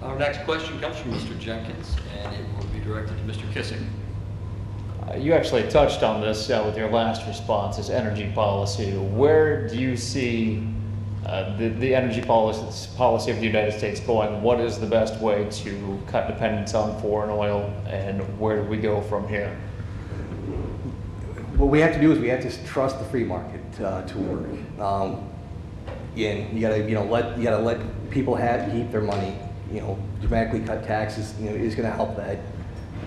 Our next question comes from Mr. Jenkins, and it will be directed to Mr. Kissick. You actually touched on this with your last response, is energy policy. Where do you see the energy policy of the United States going? What is the best way to cut dependence on foreign oil, and where do we go from here? What we have to do is we have to trust the free market to work. And you gotta let people keep their money. Dramatically cut taxes is going to help that.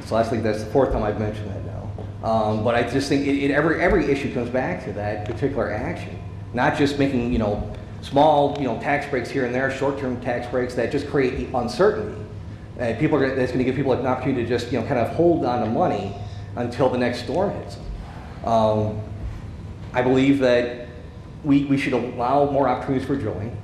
So I think that's the fourth time I've mentioned that now. But I just think every issue comes back to that particular action, not just making small tax breaks here and there, short-term tax breaks that just create uncertainty. That's going to give people an opportunity to just kind of hold on to money until the next storm hits them. I believe that we should allow more opportunities for drilling.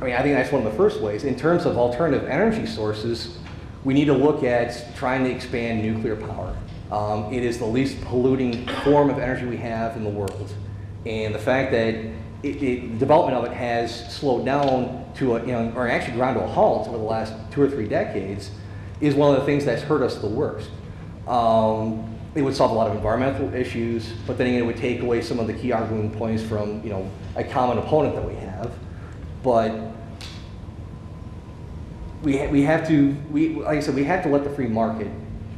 I think that's one of the first ways. In terms of alternative energy sources, we need to look at trying to expand nuclear power. It is the least polluting form of energy we have in the world. And the fact that development of it has slowed down to or actually ground to a halt over the last 2 or 3 decades is one of the things that's hurt us the worst. It would solve a lot of environmental issues, but then again, it would take away some of the key arguing points from a common opponent that we have. But we have to, like I said, we have to let the free market,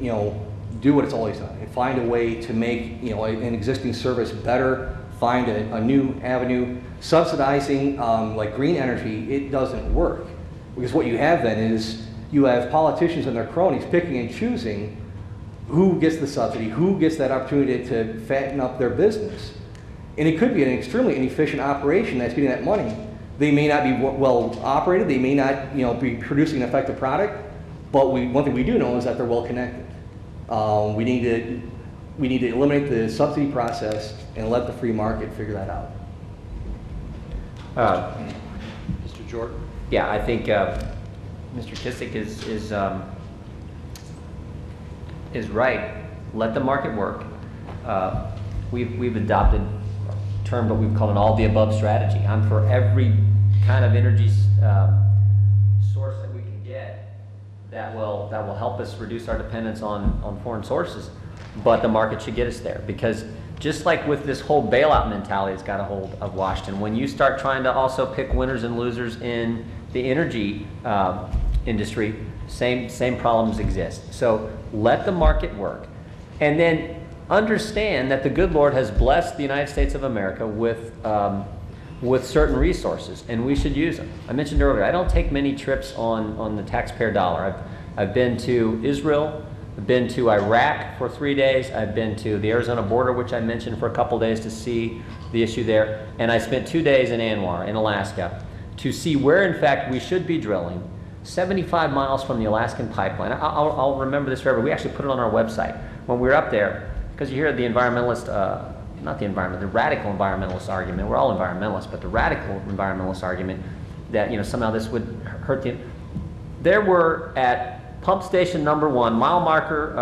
do what it's always done and find a way to make an existing service better. Find a new avenue. Subsidizing like green energy, it doesn't work, because what you have then is you have politicians and their cronies picking and choosing who gets the subsidy, who gets that opportunity to fatten up their business, and it could be an extremely inefficient operation that's getting that money. They may not be well operated. They may not, be producing an effective product. But one thing we do know is that they're well connected. We need to eliminate the subsidy process and let the free market figure that out. Mr. Jordan. Yeah, I think Mr. Kissick is right. Let the market work. We've adopted a term, but we've called an all-the-above strategy. I'm for every kind of energy source that we can get that will help us reduce our dependence on foreign sources. But the market should get us there, because just like with this whole bailout mentality that's got a hold of Washington, when you start trying to also pick winners and losers in the energy industry, same problems exist. So let the market work, and then understand that the good Lord has blessed the United States of America with certain resources, and we should use them. I mentioned earlier, I don't take many trips on the taxpayer dollar. I've been to Israel, I've been to Iraq for 3 days, I've been to the Arizona border, which I mentioned, for a couple days to see the issue there, and I spent 2 days in Anwar in Alaska to see where in fact we should be drilling, 75 miles from the Alaskan pipeline. I'll remember this forever. We actually put it on our website when we were up there, because you hear the environmentalist, the radical environmentalist argument. We're all environmentalists, but the radical environmentalist argument that somehow this would hurt the. There were at pump station number 1, mile marker,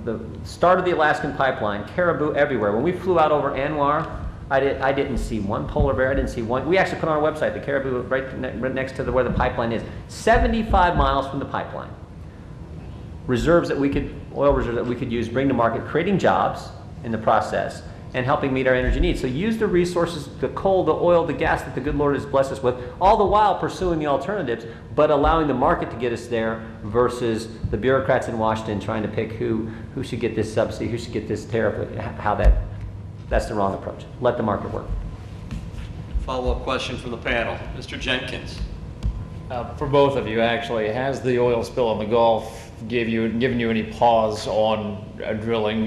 the start of the Alaskan pipeline, caribou everywhere. When we flew out over Anwar, I didn't see one polar bear. I didn't see one. We actually put on our website the caribou right next to where the pipeline is, 75 miles from the pipeline. Oil reserves that we could use, bring to market, creating jobs in the process, and helping meet our energy needs. So use the resources, the coal, the oil, the gas that the good Lord has blessed us with, all the while pursuing the alternatives, but allowing the market to get us there versus the bureaucrats in Washington trying to pick who should get this subsidy, who should get this tariff, that's the wrong approach. Let the market work. Follow-up question from the panel. Mr. Jenkins. For both of you, actually, has the oil spill in the Gulf given you any pause on drilling,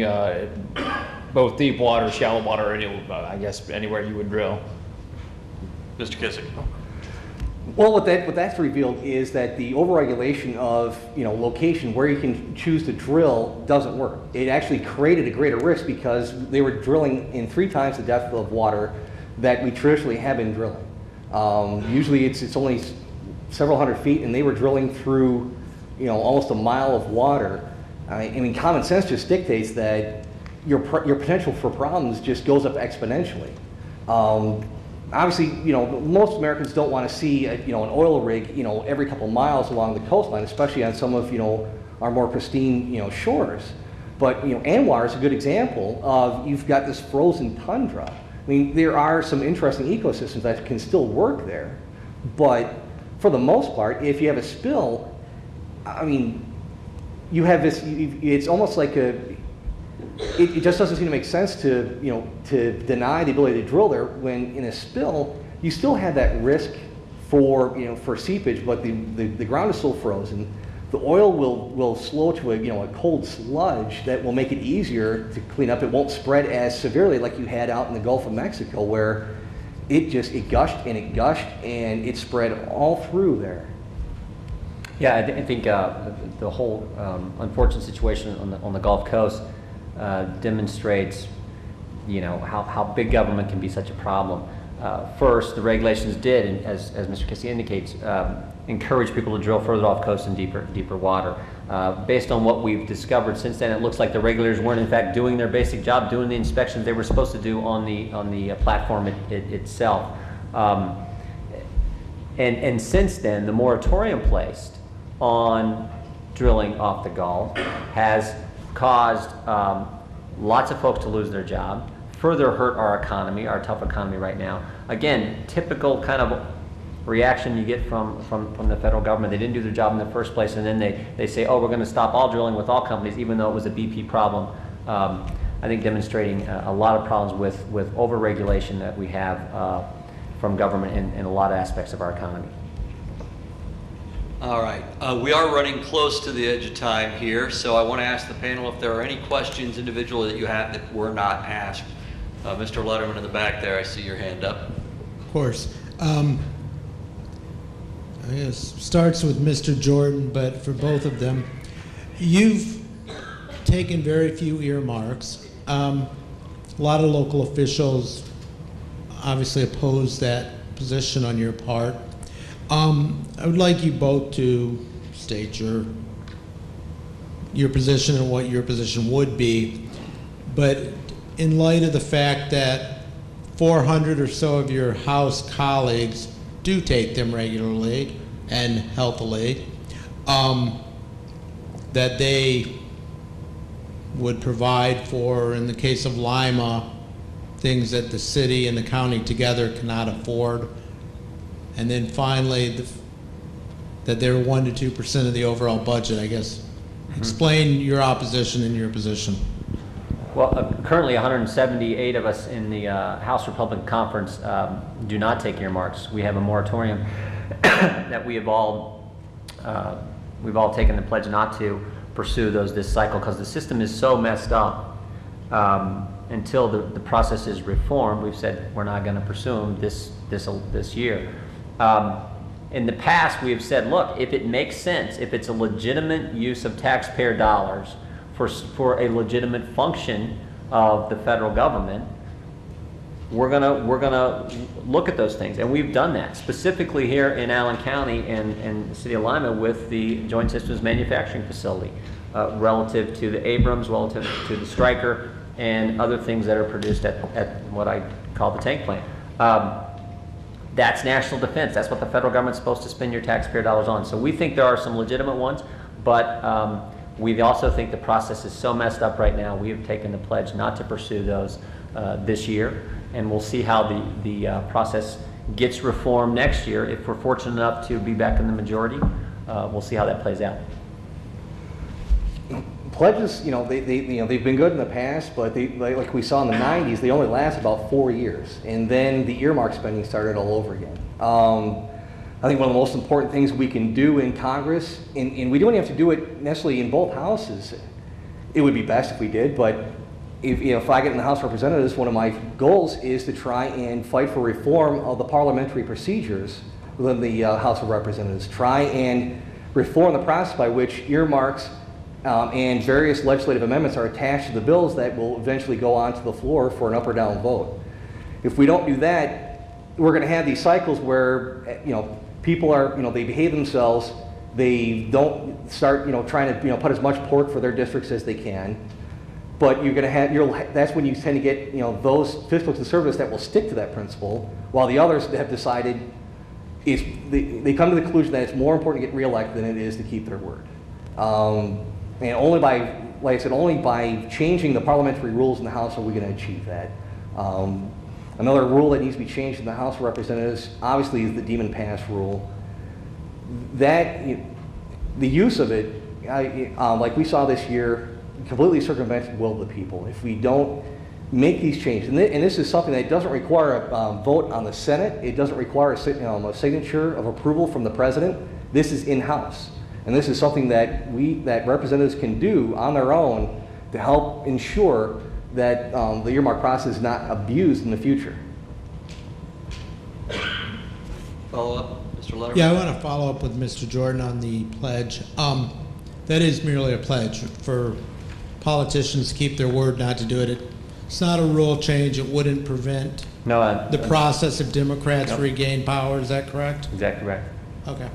both deep water, shallow water, I guess anywhere you would drill? Mr. Kissick. Well, what that's revealed is that the overregulation of location where you can choose to drill doesn't work. It actually created a greater risk because they were drilling in 3 times the depth of water that we traditionally have been drilling. Usually it's only several hundred feet, and they were drilling through almost a mile of water. I mean, common sense just dictates that your potential for problems just goes up exponentially. obviously, most Americans don't want to see, an oil rig, every couple miles along the coastline, especially on some of, our more pristine, shores. But, Anwar is a good example of, you've got this frozen tundra. I mean, there are some interesting ecosystems that can still work there, but for the most part, if you have a spill, I mean, you have this, it's almost like it just doesn't seem to make sense to, to deny the ability to drill there when in a spill, you still have that risk for, for seepage, but the ground is still frozen. The oil will slow to a cold sludge that will make it easier to clean up. It won't spread as severely like you had out in the Gulf of Mexico, where it gushed and it spread all through there. Yeah, I think the whole unfortunate situation on the Gulf Coast demonstrates, how big government can be such a problem. First, the regulations did, and as Mr. Kissick indicates, encourage people to drill further off coast and deeper water. Based on what we've discovered since then, it looks like the regulators weren't in fact doing their basic job, doing the inspections they were supposed to do on the platform itself. And since then, the moratorium placed on drilling off the Gulf has caused lots of folks to lose their job, further hurt our economy, our tough economy right now. Again, typical kind of reaction you get from the federal government. They didn't do their job in the first place, and then they say, oh, we're going to stop all drilling with all companies, even though it was a BP problem. I think demonstrating a lot of problems with over-regulation that we have from government in a lot of aspects of our economy. All right, we are running close to the edge of time here, so I want to ask the panel if there are any questions individually that you have that were not asked. Mr. Letterman in the back there, I see your hand up. Of course. I guess starts with Mr. Jordan, but for both of them, you've taken very few earmarks. A lot of local officials obviously oppose that position on your part. I would like you both to state your position and what your position would be, but in light of the fact that 400 or so of your House colleagues do take them regularly and healthily, that they would provide for, in the case of Lima, things that the city and the county together cannot afford. And then finally, that they're 1% to 2% of the overall budget, I guess. Explain your opposition and your position. Well, currently 178 of us in the House Republican Conference do not take earmarks. We have a moratorium that we've all taken the pledge not to pursue those this cycle, because the system is so messed up. Until the process is reformed, we've said we're not going to pursue them this year. In the past, we have said, look, if it makes sense, if it's a legitimate use of taxpayer dollars for a legitimate function of the federal government, we're gonna look at those things, and we've done that specifically here in Allen County and the city of Lima with the Joint Systems Manufacturing Facility, relative to the Abrams, relative to the Stryker, and other things that are produced at what I call the tank plant. That's national defense. That's what the federal government's supposed to spend your taxpayer dollars on. So we think there are some legitimate ones, but we also think the process is so messed up right now. We have taken the pledge not to pursue those this year, and we'll see how the process gets reformed next year. If we're fortunate enough to be back in the majority, we'll see how that plays out. Pledges, they've been good in the past, but like we saw in the 90s, they only last about 4 years, and then the earmark spending started all over again. I think one of the most important things we can do in Congress, and we don't have to do it necessarily in both houses. It would be best if we did, but if I get in the House of Representatives, one of my goals is to try and fight for reform of the parliamentary procedures within the House of Representatives. Try and reform the process by which earmarks and various legislative amendments are attached to the bills that will eventually go onto the floor for an up or down vote. If we don't do that, we're going to have these cycles where people are they behave themselves, they don't start trying to put as much pork for their districts as they can. But you're gonna have, that's when you tend to get, those fiscal conservatives that will stick to that principle, while the others have decided they come to the conclusion that it's more important to get reelected than it is to keep their word. And only by, like I said, only by changing the parliamentary rules in the House are we gonna achieve that. Another rule that needs to be changed in the House of Representatives, obviously, is the Demon Pass rule. That, the use of it, like we saw this year, completely circumvents the will of the people. If we don't make these changes, and this is something that doesn't require a vote on the Senate, it doesn't require a signature of approval from the president. This is in-house, and this is something that representatives can do on their own to help ensure that the earmark process is not abused in the future. Follow up, Mr. Letterman? Yeah, I want to follow up with Mr. Jordan on the pledge. That is merely a pledge for politicians to keep their word not to do it. It's not a rule change. It wouldn't prevent No, the process of Democrats Yep. regain power. Is that correct? exactly right. Okay.